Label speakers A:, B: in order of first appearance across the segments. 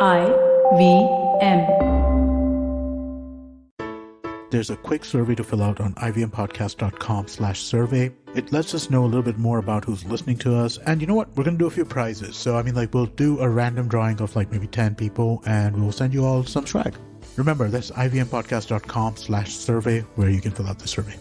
A: IVM.
B: There's a quick survey to fill out on ivmpodcast.com/survey. It lets us know a little bit more about who's listening to us. And you know what? We're going to do a few prizes. So, we'll do a random drawing of maybe 10 people and we'll send you all some swag. Remember, that's ivmpodcast.com/survey where you can fill out the survey.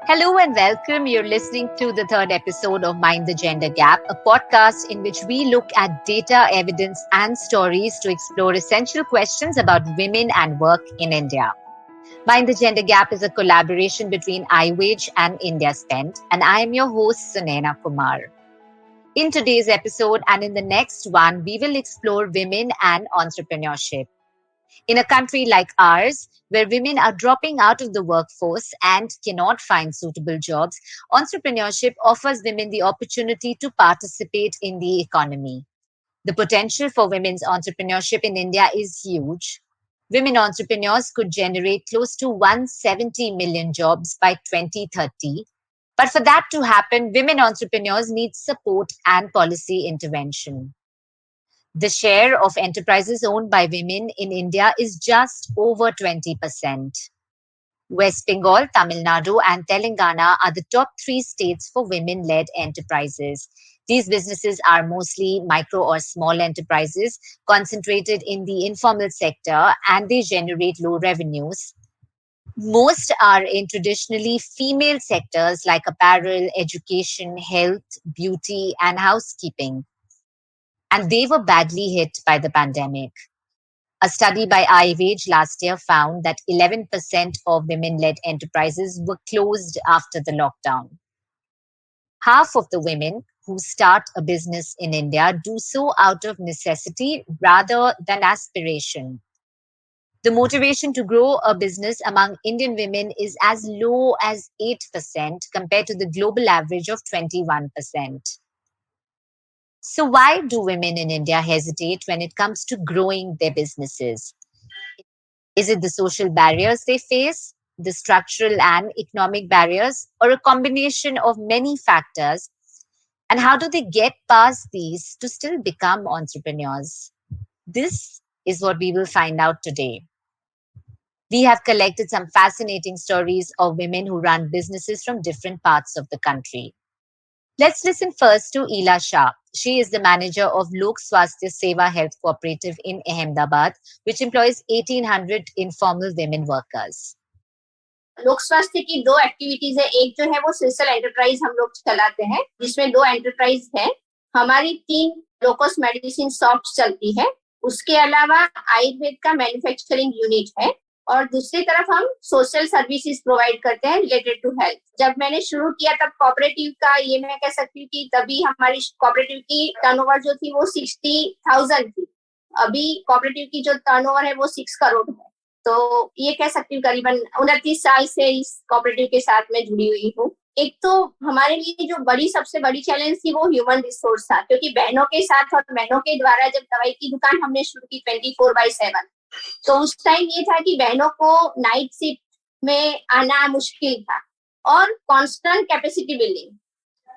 C: Hello and welcome. You're listening to the third episode of Mind the Gender Gap, a podcast in which we look at data, evidence, and stories to explore essential questions about women and work in India. Mind the Gender Gap is a collaboration between iWage and India Spent, and I am your host, Sunaina Kumar. In today's episode and in the next one, we will explore women and entrepreneurship. In a country like ours, where women are dropping out of the workforce and cannot find suitable jobs, entrepreneurship offers women the opportunity to participate in the economy. The potential for women's entrepreneurship in India is huge. Women entrepreneurs could generate close to 170 million jobs by 2030. But for that to happen, women entrepreneurs need support and policy intervention. The share of enterprises owned by women in India is just over 20%. West Bengal, Tamil Nadu, and Telangana are the top 3 states for women-led enterprises. These businesses are mostly micro or small enterprises concentrated in the informal sector, and they generate low revenues. Most are in traditionally female sectors like apparel, education, health, beauty, and housekeeping. And they were badly hit by the pandemic. A study by iWage last year found that 11% of women-led enterprises were closed after the lockdown. Half of the women who start a business in India do so out of necessity rather than aspiration. The motivation to grow a business among Indian women is as low as 8% compared to the global average of 21%. So why do women in India hesitate when it comes to growing their businesses? Is it the social barriers they face, the structural and economic barriers, or a combination of many factors? And how do they get past these to still become entrepreneurs? This is what we will find out today. We have collected some fascinating stories of women who run businesses from different parts of the country. Let's listen first to Eli Shah. She is the manager of Lok Swasthya Seva Health Cooperative in Ahmedabad, which employs 1,800 informal women workers.
D: लोक स्वास्थ्य की 2 activities है। एक जो है वो social enterprise हम लोग चलाते हैं, जिसमें 2 एंटरप्राइज है। हमारी 3 लोकस मेडिसिन शॉप्स चलती है। उसके अलावा आयुर्वेद का मैन्युफैक्चरिंग यूनिट है और दूसरी तरफ हम सोशल सर्विसेज प्रोवाइड करते हैं रिलेटेड टू हेल्थ। जब मैंने शुरू किया तब कोऑपरेटिव का ये मैं कह सकती हूँ कि तभी हमारी कोऑपरेटिव की टर्नओवर जो थी वो 60,000 थी। अभी कोऑपरेटिव की जो टर्नओवर है वो 6 करोड़ है। तो ये कह सकती हूँ करीबन 29 साल से इस कोऑपरेटिव के साथ में जुड़ी हुई हूँ। एक तो हमारे लिए जो सबसे बड़ी चैलेंज थी वो ह्यूमन रिसोर्स था, क्योंकि बहनों के साथ और बहनों के द्वारा जब दवाई की दुकान हमने शुरू की 24/7, तो उस टाइम ये था कि बहनों को नाइट शिफ्ट में आना मुश्किल था और कांस्टेंट कैपेसिटी बिल्डिंग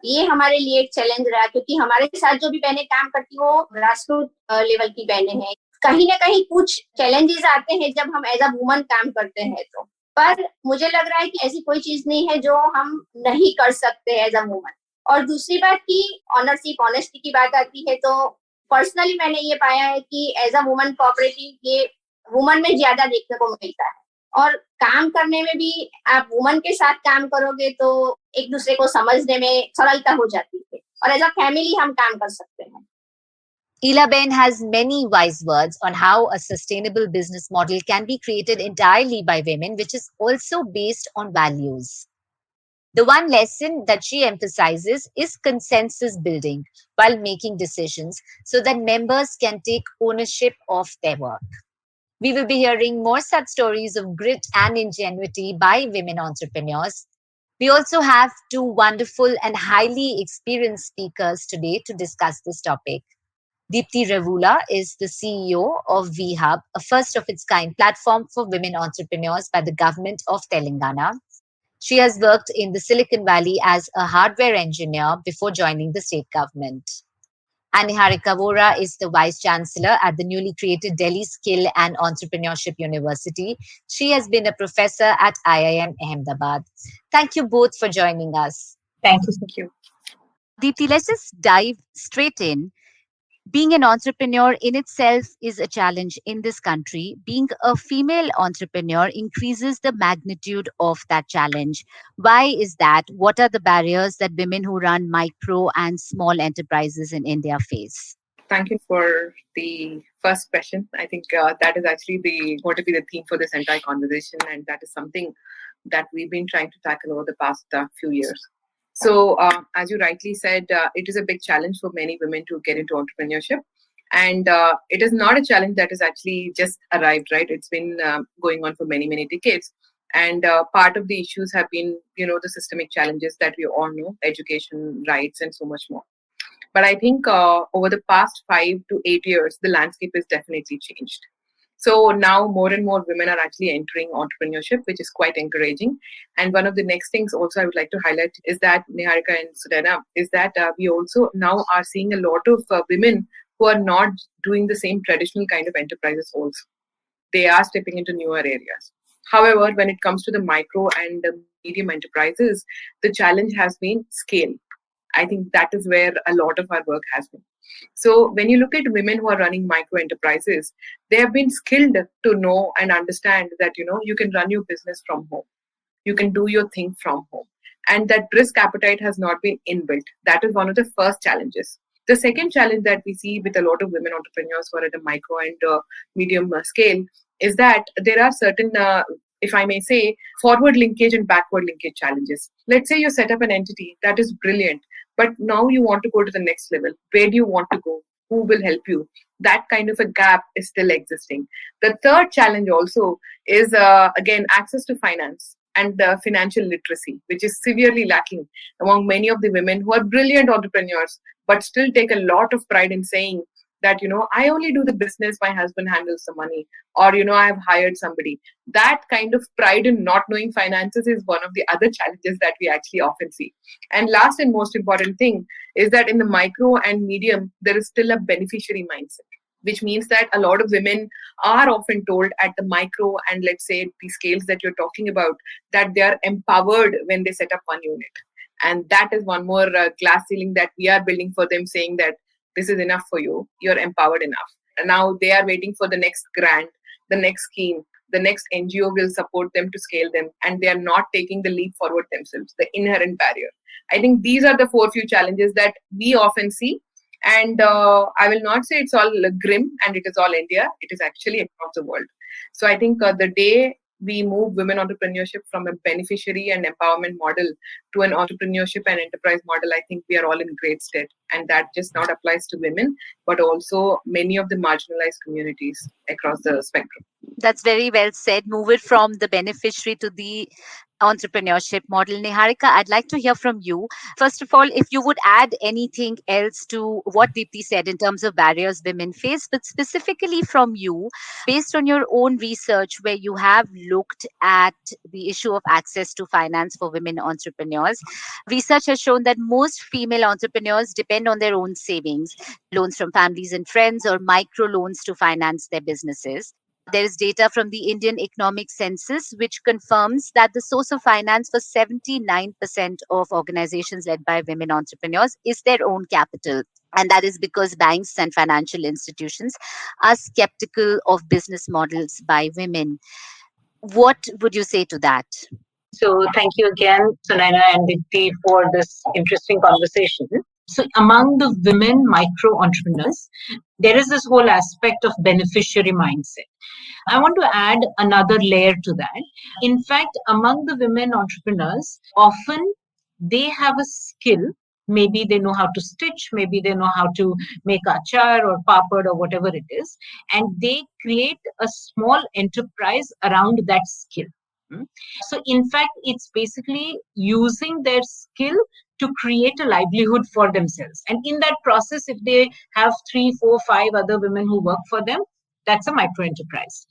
D: ये हमारे लिए एक चैलेंज रहा, क्योंकि हमारे साथ जो भी बहनें काम करती वो ग्रासरूट लेवल की बहनें हैं। कहीं ना कहीं कुछ चैलेंजेस आते हैं जब हम एज अ वुमन काम करते हैं, तो पर मुझे लग रहा है कि ऐसी कोई चीज नहीं है जो हम नहीं कर सकते एज अ वुमन। और दूसरी बात की ऑनरशिप ऑनेस्टी की बात आती है, तो पर्सनली मैंने ये पाया है कि एज अ वुमन कोऑपरेटिव ये वुमन में ज्यादा देखने को मिलता है और काम करने में भी आप वुमन के साथ काम करोगे तो एक दूसरे को समझने में सरलता हो जाती है और एज अ फैमिली हम काम कर सकते हैं।
C: Ela Ben has many wise words on how a sustainable business model can be created entirely by women, which is also based on values. The one lesson that she emphasizes is consensus building while making decisions so that members can take ownership of their work. We will be hearing more such stories of grit and ingenuity by women entrepreneurs. We also have 2 wonderful and highly experienced speakers today to discuss this topic. Deepthi Ravula is the CEO of WeHub, a first-of-its-kind platform for women entrepreneurs by the government of Telangana. She has worked in the Silicon Valley as a hardware engineer before joining the state government. And Neharika Vohra is the vice-chancellor at the newly created Delhi Skill and Entrepreneurship University. She has been a professor at IIM Ahmedabad. Thank you both for joining us.
D: Thank you.
A: Thank you.
C: Deepthi, let's just dive straight in. Being an entrepreneur in itself is a challenge in this country. Being a female entrepreneur increases the magnitude of that challenge. Why is that? What are the barriers that women who run micro and small enterprises in India face?
A: Thank you for the first question. I think that is actually going to be the theme for this entire conversation, and that is something that we've been trying to tackle over the past few years. So, as you rightly said, it is a big challenge for many women to get into entrepreneurship. And it is not a challenge that has actually just arrived, right? It's been going on for many, many decades. And part of the issues have been, the systemic challenges that we all know, education, rights, and so much more. But I think over the past 5 to 8 years, the landscape has definitely changed. So now more and more women are actually entering entrepreneurship, which is quite encouraging. And one of the next things also I would like to highlight is that, Neharika and Sunaina, is that we also now are seeing a lot of women who are not doing the same traditional kind of enterprises also. They are stepping into newer areas. However, when it comes to the micro and the medium enterprises, the challenge has been scale. I think that is where a lot of our work has been. So when you look at women who are running micro enterprises, they have been skilled to know and understand that, you can run your business from home. You can do your thing from home. And that risk appetite has not been inbuilt. That is one of the first challenges. The second challenge that we see with a lot of women entrepreneurs who are at a micro and medium scale is that there are certain if I may say, forward linkage and backward linkage challenges. Let's say you set up an entity that is brilliant, but now you want to go to the next level. Where do you want to go? Who will help you? That kind of a gap is still existing. The third challenge also is, again, access to finance and financial literacy, which is severely lacking among many of the women who are brilliant entrepreneurs, but still take a lot of pride in saying that, I only do the business, my husband handles the money, or, I have hired somebody. That kind of pride in not knowing finances is one of the other challenges that we actually often see. And last and most important thing is that in the micro and medium, there is still a beneficiary mindset, which means that a lot of women are often told at the micro and let's say the scales that you're talking about, that they are empowered when they set up one unit. And that is one more glass ceiling that we are building for them, saying that this is enough for you. You're empowered enough. And now they are waiting for the next grant, the next scheme, the next NGO will support them to scale them. And they are not taking the leap forward themselves, the inherent barrier. I think these are the few challenges that we often see. And I will not say it's all grim and it is all India. It is actually across the world. So I think the day we move women entrepreneurship from a beneficiary and empowerment model to an entrepreneurship and enterprise model, I think we are all in great stead. And that just not applies to women, but also many of the marginalized communities across the spectrum.
C: That's very well said. Move it from the beneficiary to the entrepreneurship model. Neharika, I'd like to hear from you. First of all, if you would add anything else to what Deepthi said in terms of barriers women face, but specifically from you, based on your own research where you have looked at the issue of access to finance for women entrepreneurs, research has shown that most female entrepreneurs depend on their own savings, loans from families and friends, or micro loans to finance their businesses. There is data from the Indian Economic Census which confirms that the source of finance for 79% of organizations led by women entrepreneurs is their own capital. And that is because banks and financial institutions are skeptical of business models by women. What would you say to that?
E: So thank you again, Sunaina and Deepthi, for this interesting conversation. So among the women micro entrepreneurs, there is this whole aspect of beneficiary mindset. I want to add another layer to that. In fact, among the women entrepreneurs, often they have a skill. Maybe they know how to stitch, maybe they know how to make achar or papad or whatever it is, and they create a small enterprise around that skill. So in fact, it's basically using their skill to create a livelihood for themselves. And in that process, if they have 3, 4, 5 other women who work for them, that's a micro enterprise.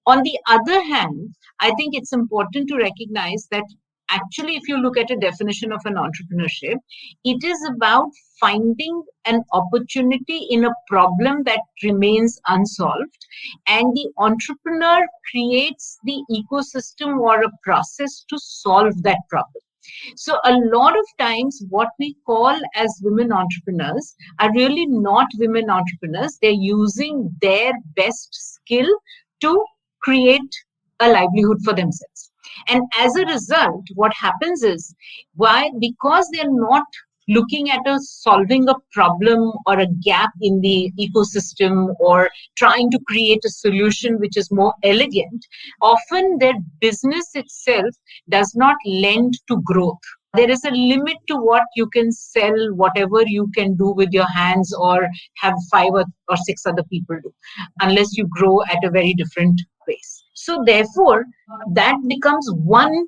E: On the other hand, I think it's important to recognize that Actually, if you look at a definition of an entrepreneurship, it is about finding an opportunity in a problem that remains unsolved, and the entrepreneur creates the ecosystem or a process to solve that problem. So a lot of times what we call as women entrepreneurs are really not women entrepreneurs. They're using their best skill to create a livelihood for themselves. And as a result, what happens is, because they're not looking at solving a problem or a gap in the ecosystem or trying to create a solution which is more elegant, often their business itself does not lend to growth. There is a limit to what you can sell, whatever you can do with your hands or have 5 or 6 other people do, unless you grow at a very different pace. So therefore, that becomes one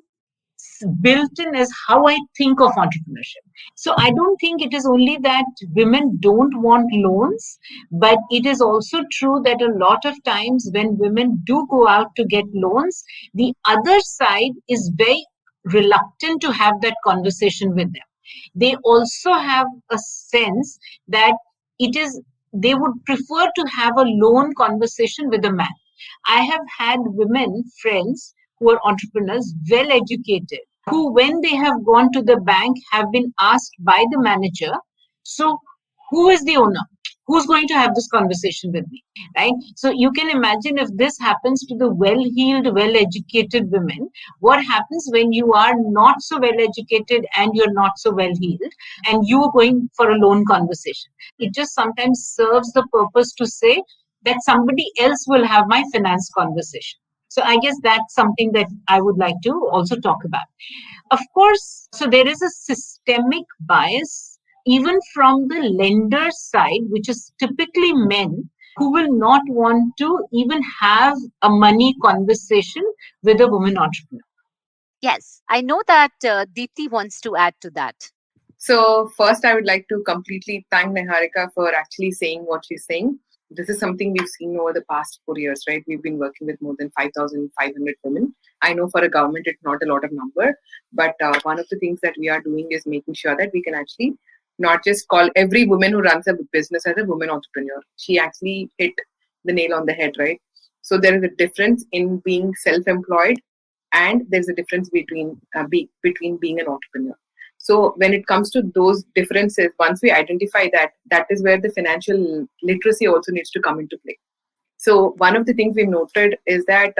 E: built in as how I think of entrepreneurship. So I don't think it is only that women don't want loans, but it is also true that a lot of times when women do go out to get loans, the other side is very reluctant to have that conversation with them. They also have a sense that they would prefer to have a loan conversation with a man. I have had women friends who are entrepreneurs, well educated, who, when they have gone to the bank, have been asked by the manager, so who is the owner? Who's going to have this conversation with me? Right? So you can imagine if this happens to the well-heeled, well-educated women, what happens when you are not so well-educated and you're not so well-heeled and you are going for a loan conversation? It just sometimes serves the purpose to say that somebody else will have my finance conversation. So I guess that's something that I would like to also talk about. Of course, so there is a systemic bias even from the lender side, which is typically men who will not want to even have a money conversation with a woman entrepreneur.
C: Yes, I know that Deepthi wants to add to that.
A: So first, I would like to completely thank Neharika for actually saying what she's saying. This is something we've seen over the past 4 years, right? We've been working with more than 5,500 women. I know for a government, it's not a lot of number, but one of the things that we are doing is making sure that we can actually not just call every woman who runs a business as a woman entrepreneur. She actually hit the nail on the head, right? So there is a difference in being self-employed, and there's a difference between being an entrepreneur. So when it comes to those differences, once we identify that, that is where the financial literacy also needs to come into play. So one of the things we've noted is that,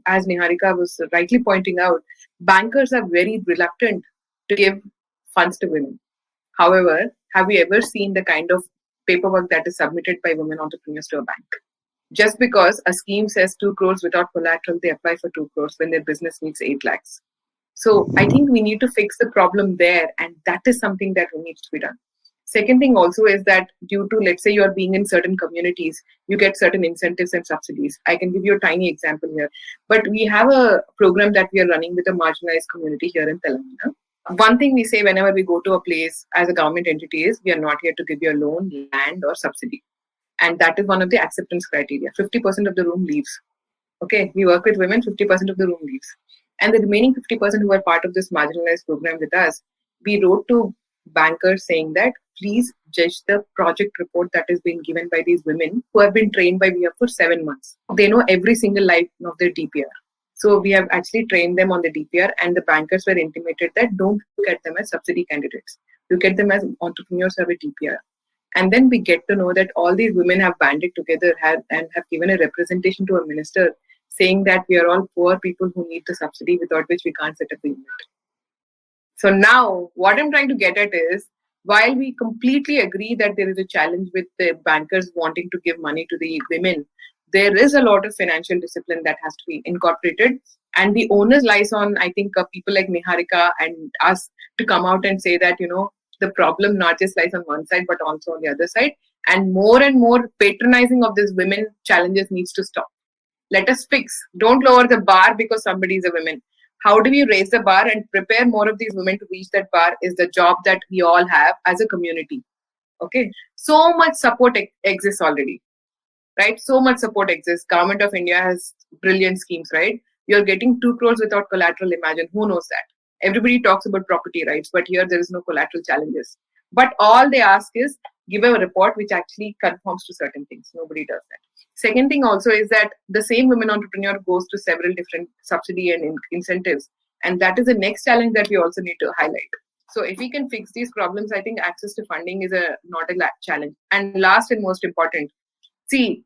A: as Neharika was rightly pointing out, bankers are very reluctant to give funds to women. However, have you ever seen the kind of paperwork that is submitted by women entrepreneurs to a bank? Just because a scheme says 2 crores without collateral, they apply for 2 crores when their business needs 8 lakhs. So I think we need to fix the problem there, and that is something that needs to be done. Second thing also is that due to, let's say, you are being in certain communities, you get certain incentives and subsidies. I can give you a tiny example here. But we have a program that we are running with a marginalized community here in Telangana. One thing we say whenever we go to a place as a government entity is, we are not here to give you a loan, land, or subsidy. And that is one of the acceptance criteria. 50% of the room leaves. Okay, we work with women, 50% of the room leaves. And the remaining 50% who are part of this marginalized program with us, we wrote to bankers saying that please judge the project report that is being given by these women who have been trained by WeHub for 7 months. They know every single line of their DPR. So we have actually trained them on the DPR, and the bankers were intimated that don't look at them as subsidy candidates. Look at them as entrepreneurs who have a DPR. And then we get to know that all these women have banded together and have given a representation to a minister saying that we are all poor people who need the subsidy, without which we can't set up a unit. So now what I'm trying to get at is, while we completely agree that there is a challenge with the bankers wanting to give money to the women, there is a lot of financial discipline that has to be incorporated. And the onus lies on, I think, people like Neharika and us to come out and say that, the problem not just lies on one side, but also on the other side. And more patronizing of these women challenges needs to stop. Let us fix. Don't lower the bar because somebody is a woman. How do we raise the bar and prepare more of these women to reach that bar is the job that we all have as a community. Okay. So much support exists already, right? So much support exists. Government of India has brilliant schemes, right? You're getting 2 crores without collateral. Imagine, who knows that? Everybody talks about property rights, but here there is no collateral challenges. But all they ask is give a report which actually conforms to certain things. Nobody does that. Second thing also is that the same women entrepreneur goes to several different subsidy and incentives. And that is the next challenge that we also need to highlight. So if we can fix these problems, I think access to funding is not a challenge. And last and most important, see,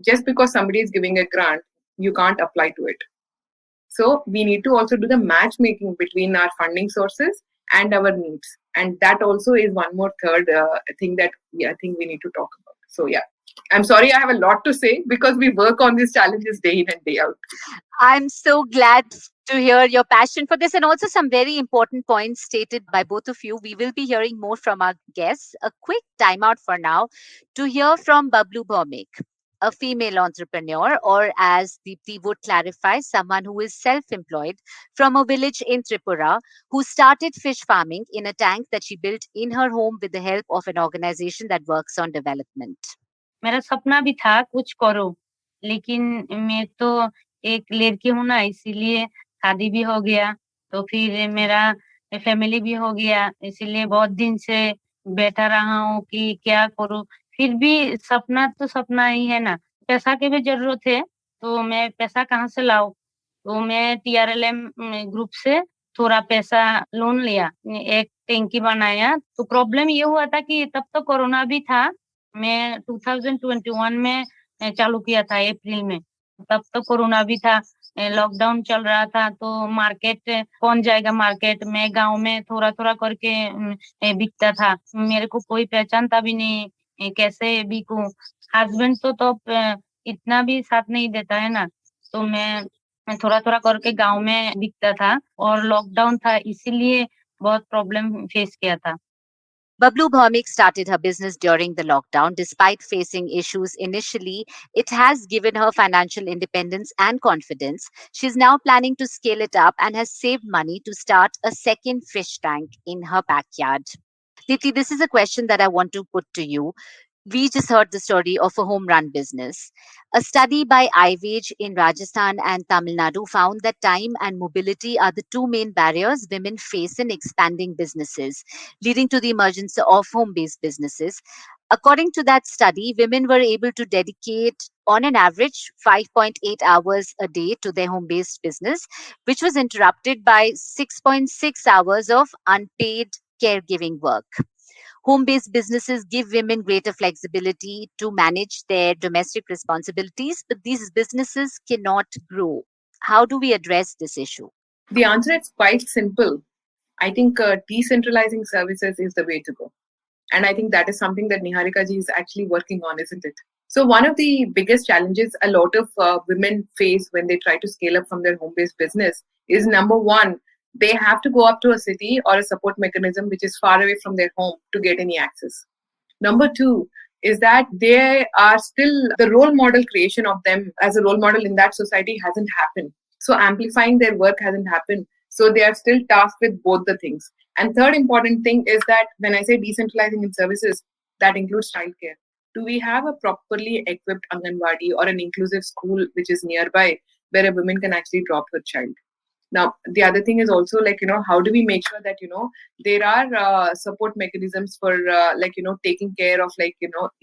A: just because somebody is giving a grant, you can't apply to it. So we need to also do the matchmaking between our funding sources and our needs. And that also is one more third thing that I think we need to talk about. So yeah, I'm sorry I have a lot to say because we work on these challenges day in and day out.
C: I'm so glad to hear your passion for this and also some very important points stated by both of you. We will be hearing more from our guests. A quick timeout for now to hear from Bablu Bhaumik, a female entrepreneur, or as Deepthi would clarify, someone who is self-employed from a village in Tripura who started fish farming in a tank that she built in her home with the help of an organization that works on development.
F: मेरा सपना भी था कुछ करो, लेकिन मैं तो एक लड़की हूँ ना, इसीलिए शादी भी हो गया, तो फिर मेरा फैमिली भी हो गया, इसीलिए बहुत दिन से बैठा रहा हूँ कि क्या करूँ। फिर भी सपना तो सपना ही है ना, पैसा की भी जरूरत है, तो मैं पैसा कहाँ से लाऊं? तो मैं TRLM ग्रुप से थोड़ा पैसा लोन लिया, एक टैंकी बनाया। तो प्रॉब्लम ये हुआ था कि तब तो कोरोना भी था, मैं 2021 में चालू किया था अप्रैल में, तब तो कोरोना भी था, लॉकडाउन चल रहा था, तो मार्केट कौन जाएगा मार्केट में, गांव में थोड़ा थोड़ा करके बिकता था, मेरे को कोई पहचानता भी नहीं, कैसे बिकूं। हस्बैंड तो इतना भी साथ नहीं देता है ना, तो मैं थोड़ा थोड़ा करके गांव में बिकता था, और लॉकडाउन था इसीलिए बहुत प्रॉब्लम फेस किया था।
C: Bablu Bhaumik started her business during the lockdown. Despite facing issues initially, it has given her financial independence and confidence. She's now planning to scale it up and has saved money to start a second fish tank in her backyard. Deepthi, this is a question that I want to put to you. We just heard the story of a home run business. A study by iWage in Rajasthan and Tamil Nadu found that time and mobility are the two main barriers women face in expanding businesses, leading to the emergence of home based businesses. According to that study, women were able to dedicate, on an average, 5.8 hours a day to their home based business, which was interrupted by 6.6 hours of unpaid caregiving work. Home-based businesses give women greater flexibility to manage their domestic responsibilities, but these businesses cannot grow. How do we address this issue?
A: The answer is quite simple. I think decentralizing services is the way to go. And I think that is something that Neharika ji is actually working on, isn't it? So one of the biggest challenges a lot of women face when they try to scale up from their home-based business is, number one, they have to go up to a city or a support mechanism which is far away from their home to get any access. Number two is that they are still, the role model creation of them as a role model in that society hasn't happened. So amplifying their work hasn't happened. So they are still tasked with both the things. And third important thing is that when I say decentralizing in services, that includes childcare. Do we have a properly equipped Anganwadi or an inclusive school which is nearby where a woman can actually drop her child? Now, the other thing is also how do we make sure that, there are support mechanisms for taking care of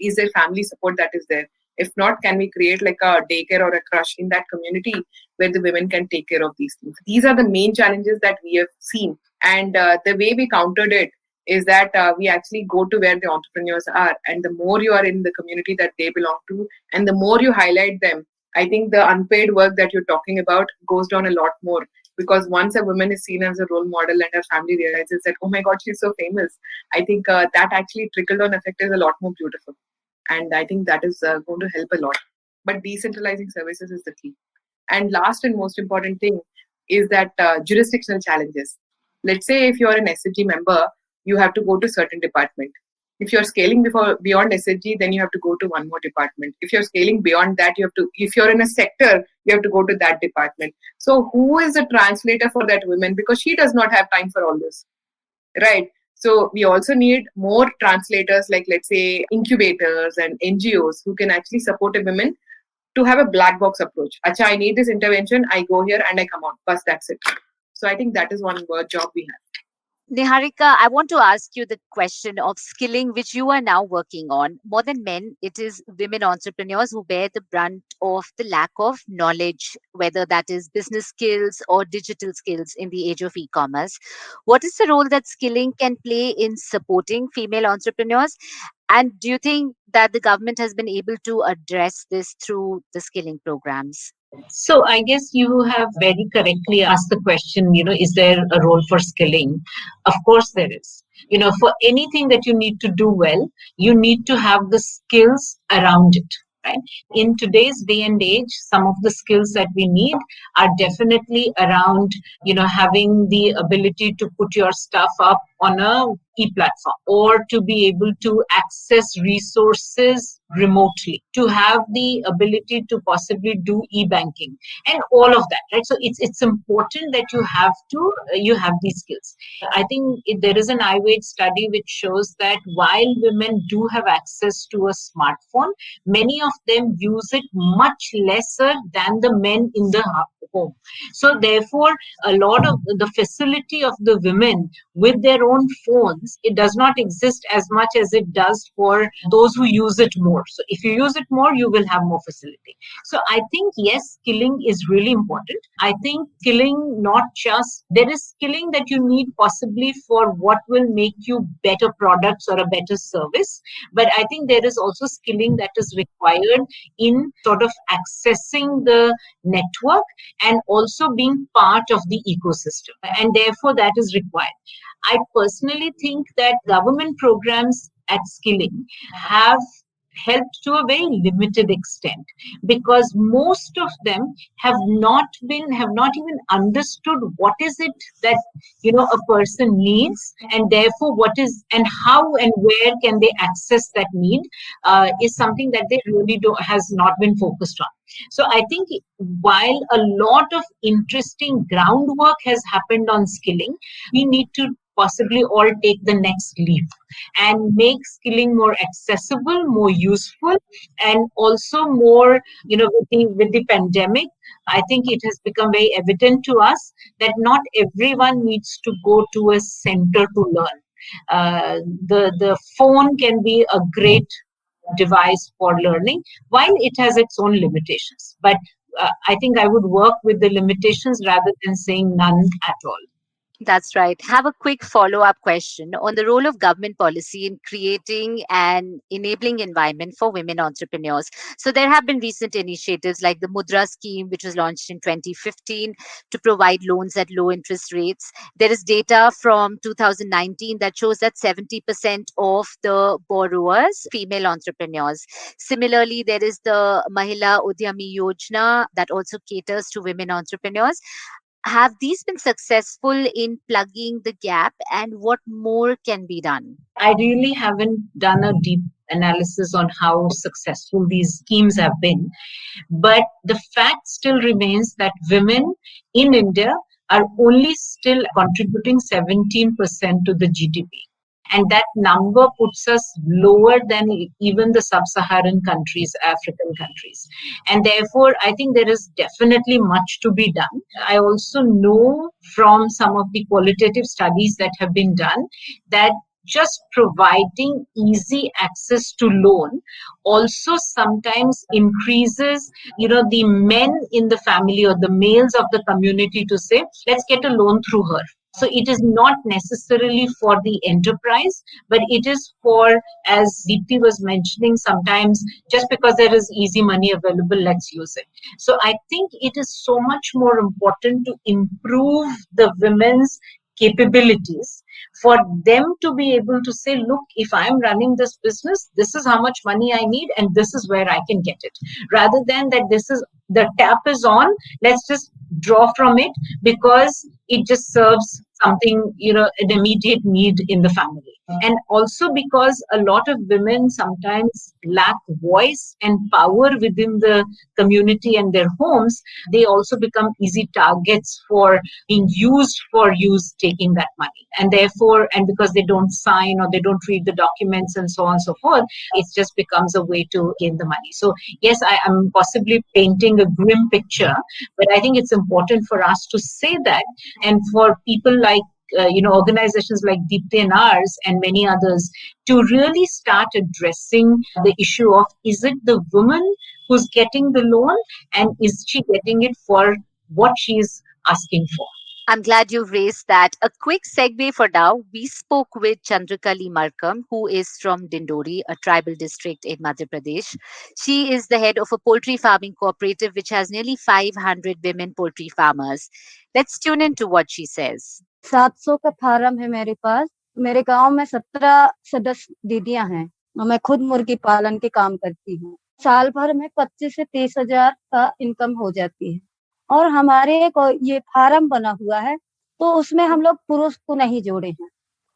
A: is there family support that is there? If not, can we create like a daycare or a crush in that community where the women can take care of these things? These are the main challenges that we have seen. And the way we countered it is that we actually go to where the entrepreneurs are. And the more you are in the community that they belong to, and the more you highlight them, I think the unpaid work that you're talking about goes down a lot more. Because once a woman is seen as a role model and her family realizes that, oh my God, she's so famous, I think that actually trickle-down effect is a lot more beautiful. And I think that is going to help a lot. But decentralizing services is the key. And last and most important thing is that jurisdictional challenges. Let's say if you're an SHG member, you have to go to certain department. If you're scaling beyond SHG, then you have to go to one more department. If you're scaling beyond that, if you're in a sector, you have to go to that department. So who is the translator for that woman? Because she does not have time for all this, right? So we also need more translators, like let's say incubators and NGOs who can actually support a woman to have a black box approach. Acha, I need this intervention. I go here and I come out. Bas, that's it. So I think that is one job we have.
C: Neharika, I want to ask you the question of skilling, which you are now working on. More than men, it is women entrepreneurs who bear the brunt of the lack of knowledge, whether that is business skills or digital skills in the age of e commerce. What is the role that skilling can play in supporting female entrepreneurs? And do you think that the government has been able to address this through the skilling programs?
E: So I guess you have very correctly asked the question, is there a role for skilling? Of course there is. For anything that you need to do well, you need to have the skills around it, right? In today's day and age, some of the skills that we need are definitely around, having the ability to put your stuff up on a e-platform, or to be able to access resources remotely, to have the ability to possibly do e-banking and all of that, right? So it's important that you have these skills. I think there is an iWage study which shows that while women do have access to a smartphone, many of them use it much lesser than the men in the home. So therefore, a lot of the facility of the women with their own phones, it does not exist as much as it does for those who use it more. So if you use it more, you will have more facility. So I think, yes, skilling is really important. I think skilling, not just, there is skilling that you need possibly for what will make you better products or a better service. But I think there is also skilling that is required in sort of accessing the network and also being part of the ecosystem. And therefore, that is required. I personally think that government programs at skilling have helped to a very limited extent, because most of them have not even understood what is it that a person needs, and therefore what is and how and where can they access that need, is something that they really has not been focused on. So I think while a lot of interesting groundwork has happened on skilling, we need to possibly all take the next leap and make skilling more accessible, more useful, and also more, with the pandemic, I think it has become very evident to us that not everyone needs to go to a center to learn. The phone can be a great device for learning, while it has its own limitations. But I think I would work with the limitations rather than saying none at all.
C: That's right. Have a quick follow up question on the role of government policy in creating an enabling environment for women entrepreneurs. So, there have been recent initiatives like the Mudra scheme, which was launched in 2015 to provide loans at low interest rates. There is data from 2019 that shows that 70% of the borrowers, female entrepreneurs. Similarly, there is the Mahila Udyami Yojana that also caters to women entrepreneurs. Have these been successful in plugging the gap, and what more can be done?
E: I really haven't done a deep analysis on how successful these schemes have been, but the fact still remains that women in India are only still contributing 17% to the GDP. And that number puts us lower than even the sub-Saharan countries, African countries. And therefore, I think there is definitely much to be done. I also know from some of the qualitative studies that have been done that just providing easy access to loan also sometimes increases, the men in the family or the males of the community to say, let's get a loan through her. So it is not necessarily for the enterprise, but it is for, as Deepthi was mentioning, sometimes just because there is easy money available, let's use it. So I think it is so much more important to improve the women's capabilities for them to be able to say, look, if I'm running this business, this is how much money I need and this is where I can get it. Rather than that this is, the tap is on, let's just draw from it because it just serves something, an immediate need in the family. And also because a lot of women sometimes lack voice and power within the community and their homes, they also become easy targets for being used for use taking that money. And therefore, and because they don't sign or they don't read the documents and so on and so forth, it just becomes a way to gain the money. So yes, I am possibly painting a grim picture, but I think it's important for us to say that, and for people like organizations like Deepthi and ours and many others to really start addressing the issue of, is it the woman who's getting the loan, and is she getting it for what she's asking for?
C: I'm glad you raised that. A quick segue for now. We spoke with Chandrakali Markam, who is from Dindori, a tribal district in Madhya Pradesh. She is the head of a poultry farming cooperative which has nearly 500 women poultry farmers. Let's tune in to what she says.
G: 700 का farm है मेरे पास। मेरे गांव में 17 सदस्य दीदियां हैं और मैं खुद मुर्गी पालन के काम करती हूँ। साल भर में 25 से 30 हजार का इनकम हो जाती है। और हमारे एक ये फार्म बना हुआ है, तो उसमें हम लोग पुरुष को नहीं जोड़े हैं।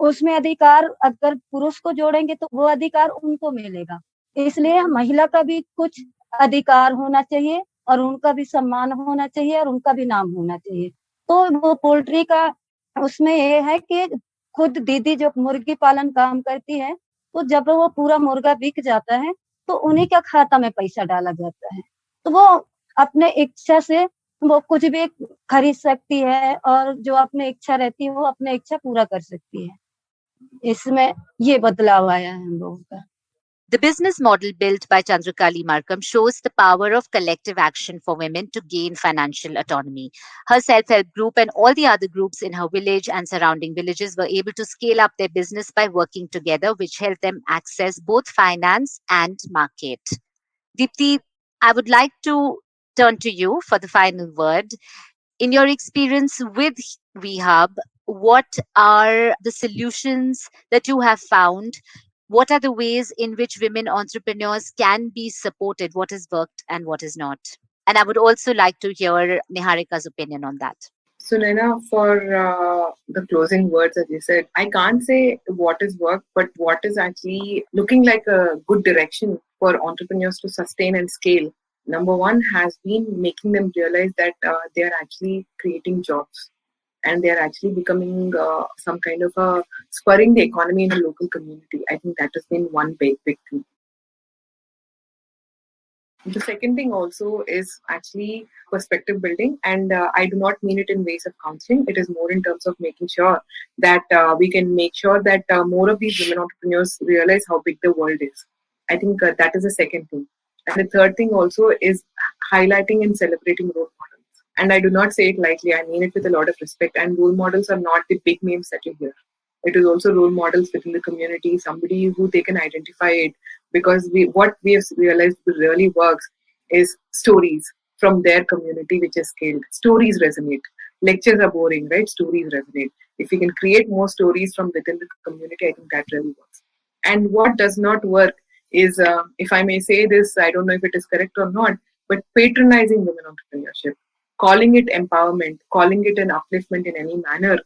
G: उसमें अधिकार अगर पुरुष को जोड़ेंगे तो वो अधिकार उनको मिलेगा। इसलिए महिला का भी कुछ अधिकार होना चाहिए और उनका भी सम्मान होना चाहिए और उनका भी नाम होना चाहिए। तो वो पोल्ट्री का उसमें ये है कि खुद दीदी जो मुर्गी पालन काम करती है, तो जब वो पूरा मुर्गा बिक जाता है तो उन्हीं का खाता में पैसा डाला जाता है। तो वो अपने इच्छा से वो कुछ भी खरीद सकती है और जो अपने इच्छा रहती है वो अपने इच्छा पूरा कर सकती है। इसमें ये बदलाव आया है हम लोगों का।
C: The business model built by Chandrakali Markam shows the power of collective action for women to gain financial autonomy. Her self-help group and all the other groups in her village and surrounding villages were able to scale up their business by working together, which helped them access both finance and market. Deepthi, I would like to turn to you for the final word. In your experience with WeHub, what are the solutions that you have found? What are the ways in which women entrepreneurs can be supported? What has worked and what is not? And I would also like to hear Neharika's opinion on that.
A: Sunaina, for the closing words, as you said, I can't say what is work, but what is actually looking like a good direction for entrepreneurs to sustain and scale. Number one has been making them realize that they are actually creating jobs and they are actually becoming some kind of a spurring the economy in the local community. I think that has been one big thing. The second thing also is actually perspective building, and I do not mean it in ways of counseling. It is more in terms of making sure that we can make sure that more of these women entrepreneurs realize how big the world is. I think that is the second thing. And the third thing also is highlighting and celebrating role models. And I do not say it lightly. I mean it with a lot of respect. And role models are not the big names that you hear. It is also role models within the community, somebody who they can identify it. Because what we have realized really works is stories from their community, which is scaled. Stories resonate. Lectures are boring, right? Stories resonate. If we can create more stories from within the community, I think that really works. And what does not work is, if I may say this, I don't know if it is correct or not, but patronizing women entrepreneurship, calling it empowerment, calling it an upliftment in any manner,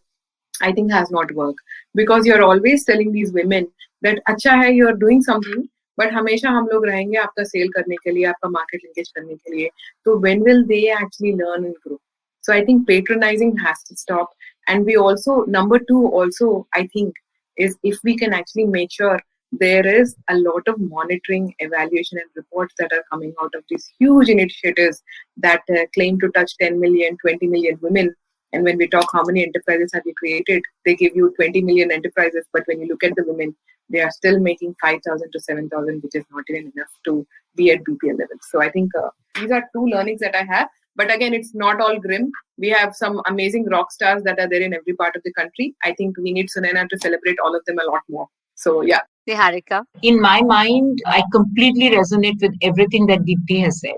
A: I think has not worked. Because you're always telling these women that, अच्छा है, you're doing something, but हमेशा हम लोग रहेंगे आपका cell करने के लिए, आपका मार्केट लिंकेज करने के लिए. तो when will they actually learn and grow? So I think patronizing has to stop. And we also, number two also, I think, is if we can actually make sure there is a lot of monitoring, evaluation and reports that are coming out of these huge initiatives that claim to touch 10 million, 20 million women. And when we talk how many enterprises have you created, they give you 20 million enterprises. But when you look at the women, they are still making 5,000 to 7,000, which is not even enough to be at BPL level. So I think these are two learnings that I have. But again, it's not all grim. We have some amazing rock stars that are there in every part of the country. I think we need Sunaina to celebrate all of them a lot more. So yeah.
C: Neharika.
E: In my mind, I completely resonate with everything that Deepthi has said.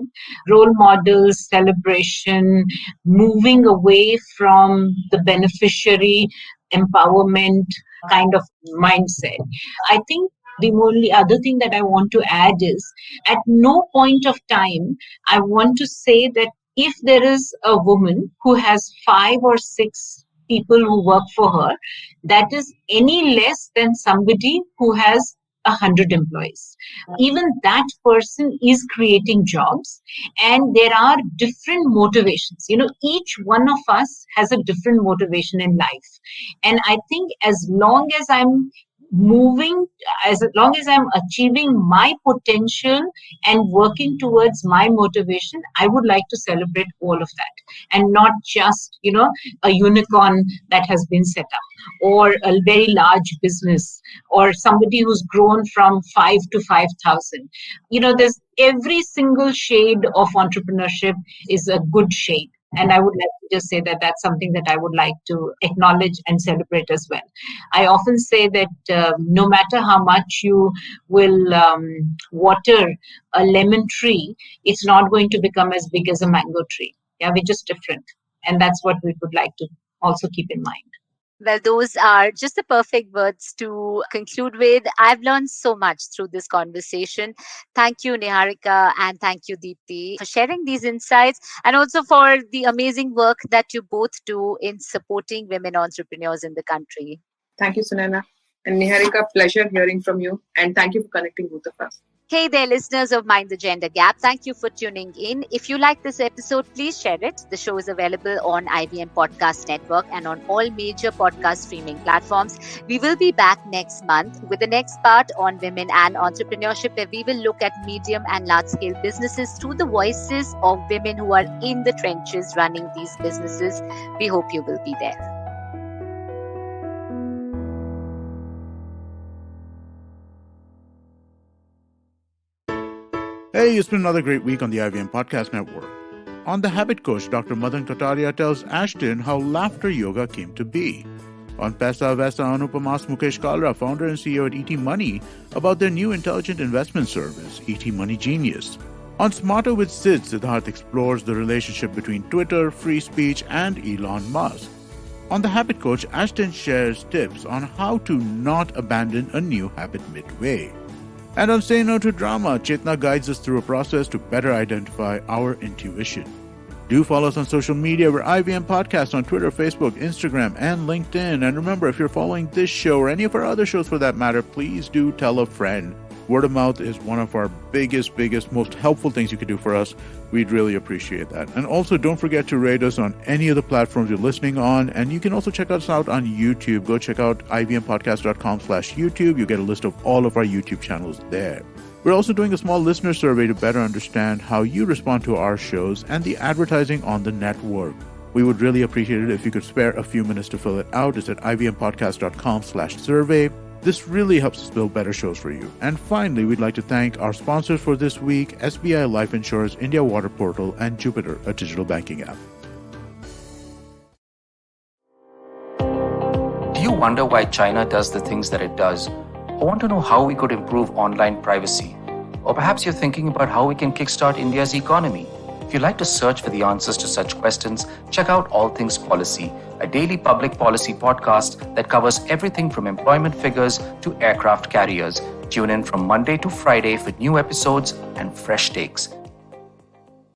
E: Role models, celebration, moving away from the beneficiary empowerment kind of mindset. I think the only other thing that I want to add is, at no point of time, I want to say that if there is a woman who has 5 or 6 people who work for her that is any less than somebody who has 100 employees. Even that person is creating jobs, and there are different motivations. Each one of us has a different motivation in life. And I think as long as I'm moving, as long as I'm achieving my potential and working towards my motivation, I would like to celebrate all of that, and not just, a unicorn that has been set up, or a very large business, or somebody who's grown from 5 to 5,000. There's every single shade of entrepreneurship is a good shade. And I would like to just say that that's something that I would like to acknowledge and celebrate as well. I often say that no matter how much you will water a lemon tree, it's not going to become as big as a mango tree. Yeah, we're just different. And that's what we would like to also keep in mind.
C: Well, those are just the perfect words to conclude with. I've learned so much through this conversation. Thank you, Neharika, and thank you, Deepthi, for sharing these insights, and also for the amazing work that you both do in supporting women entrepreneurs in the country.
A: Thank you, Sunaina. And Neharika, pleasure hearing from you. And thank you for connecting both of us.
C: Hey there, listeners of Mind the Gender Gap. Thank you for tuning in. If you like this episode, please share it. The show is available on IVM Podcast Network and on all major podcast streaming platforms. We will be back next month with the next part on women and entrepreneurship, where we will look at medium and large-scale businesses through the voices of women who are in the trenches running these businesses. We hope you will be there.
B: Hey, it's been another great week on the IVM Podcast Network. On The Habit Coach, Dr. Madan Kataria tells Ashton how laughter yoga came to be. On Pesa Vesa Anupamas Mukesh Kalra, founder and CEO at ET Money, about their new intelligent investment service, ET Money Genius. On Smarter with Sid, Siddharth explores the relationship between Twitter, free speech, and Elon Musk. On The Habit Coach, Ashton shares tips on how to not abandon a new habit midway. And on Say No to Drama, Chetna guides us through a process to better identify our intuition. Do follow us on social media. We're IVM Podcast on Twitter, Facebook, Instagram, and LinkedIn. And remember, if you're following this show or any of our other shows for that matter, please do tell a friend. Word of mouth is one of our biggest, most helpful things you could do for us. We'd really appreciate that. And also, don't forget to rate us on any of the platforms you're listening on. And you can also check us out on YouTube. Go check out ivmpodcast.com/YouTube. You get a list of all of our YouTube channels there. We're also doing a small listener survey to better understand how you respond to our shows and the advertising on the network. We would really appreciate it if you could spare a few minutes to fill it out. It's at ivmpodcast.com/survey. This really helps us build better shows for you. And finally, we'd like to thank our sponsors for this week, SBI Life Insurance, India Water Portal, and Jupiter, a digital banking app.
H: Do you wonder why China does the things that it does? Or want to know how we could improve online privacy? Or perhaps you're thinking about how we can kickstart India's economy. If you'd like to search for the answers to such questions, check out All Things Policy, a daily public policy podcast that covers everything from employment figures to aircraft carriers. Tune in from Monday to Friday for new episodes and fresh takes.